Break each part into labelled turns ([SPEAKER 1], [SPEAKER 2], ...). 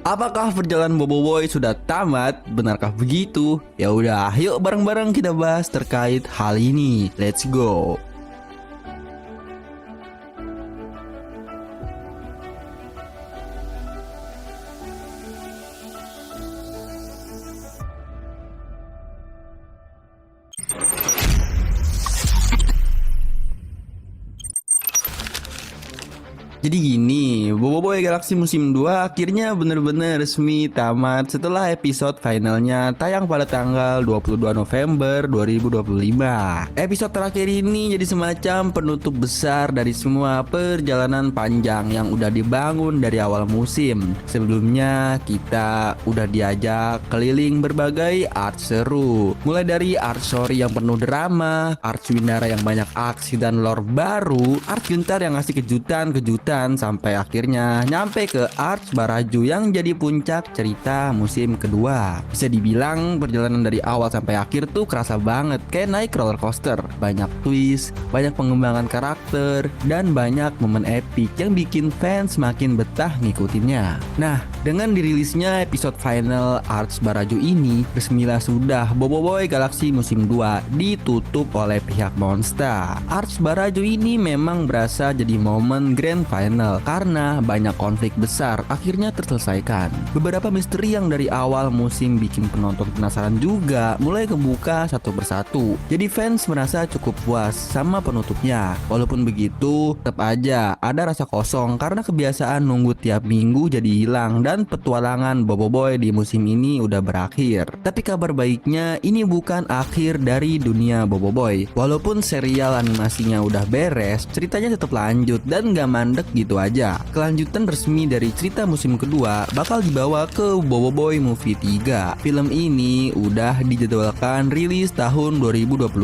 [SPEAKER 1] Apakah perjalanan Boboiboy sudah tamat? Benarkah begitu? Ya udah, yuk bareng-bareng kita bahas terkait hal ini. Let's go. Jadi gini, Boboiboy Galaxy musim 2 akhirnya bener-bener resmi tamat setelah episode finalnya tayang pada tanggal 22 November 2025. Episode terakhir ini jadi semacam penutup besar dari semua perjalanan panjang yang udah dibangun dari awal musim. Sebelumnya kita udah diajak keliling berbagai art seru. Mulai dari art story yang penuh drama, art Windara yang banyak aksi dan lore baru, art Guntar yang ngasih kejutan-kejutan, sampai akhirnya nyampe ke Arch Baraju yang jadi puncak cerita musim kedua. Bisa dibilang perjalanan dari awal sampai akhir tuh kerasa banget kayak naik roller coaster. Banyak twist, banyak pengembangan karakter, dan banyak momen epic yang bikin fans makin betah ngikutinnya. Nah, dengan dirilisnya episode final Arch Baraju ini, resmilah sudah Boboiboy Galaxy musim 2 ditutup oleh pihak Monster. Arch Baraju ini memang berasa jadi momen grand final karena banyak konflik besar akhirnya terselesaikan. Beberapa misteri yang dari awal musim bikin penonton penasaran juga mulai kebuka satu persatu. Jadi fans merasa cukup puas sama penutupnya. Walaupun begitu, tetap aja ada rasa kosong karena kebiasaan nunggu tiap minggu jadi hilang dan petualangan Boboiboy di musim ini udah berakhir. Tapi kabar baiknya ini bukan akhir dari dunia Boboiboy. Walaupun serial animasinya udah beres, ceritanya tetap lanjut dan gak mandek gitu aja. Kelanjutan resmi dari cerita musim kedua bakal dibawa ke Boboiboy Movie 3. Film ini udah dijadwalkan rilis tahun 2026.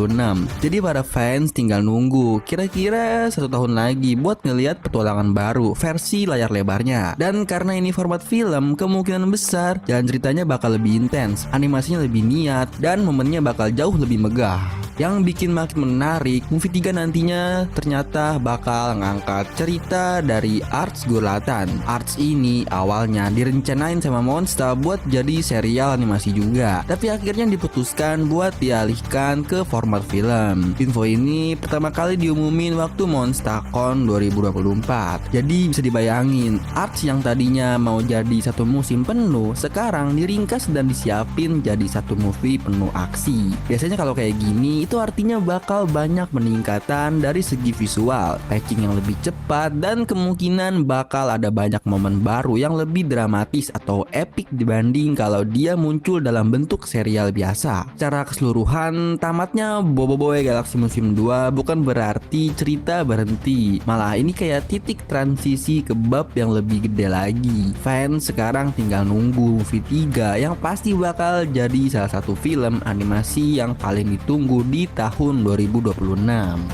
[SPEAKER 1] Jadi para fans tinggal nunggu kira-kira 1 tahun lagi buat ngelihat petualangan baru versi layar lebarnya. Dan karena ini format film, kemungkinan besar jalan ceritanya bakal lebih intens, animasinya lebih niat, dan momennya bakal jauh lebih megah. Yang bikin makin menarik, Movie 3 nantinya ternyata bakal ngangkat cerita dari Arch Gurlatan. Arch ini awalnya direncanain sama Monster buat jadi serial animasi juga, tapi akhirnya diputuskan buat dialihkan ke format film. Info ini pertama kali diumumin waktu MonsterCon 2024. Jadi bisa dibayangin, Arch yang tadinya mau jadi satu musim penuh, sekarang diringkas dan disiapin jadi satu movie penuh aksi. Biasanya kalau kayak gini, itu artinya bakal banyak peningkatan dari segi visual, pacing yang lebih cepat, dan kemungkinan bakal ada banyak momen baru yang lebih dramatis atau epic dibanding kalau dia muncul dalam bentuk serial biasa. Secara keseluruhan, tamatnya Boboiboy Galaxy musim 2 bukan berarti cerita berhenti, malah ini kayak titik transisi ke bab yang lebih gede lagi. Fans sekarang tinggal nunggu Movie 3 yang pasti bakal jadi salah satu film animasi yang paling ditunggu di tahun 2026.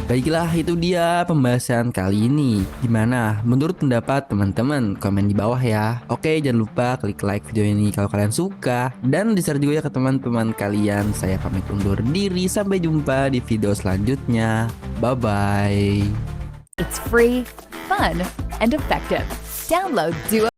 [SPEAKER 1] Baiklah, itu dia pembahasan kali ini. Gimana menurut pendapat teman-teman? Komen di bawah ya. Oke, jangan lupa klik like video ini kalau kalian suka, dan di-share juga ya ke teman-teman kalian. Saya pamit undur diri, sampai jumpa di video selanjutnya. Bye bye.
[SPEAKER 2] It's free, fun, and effective. Download Duo.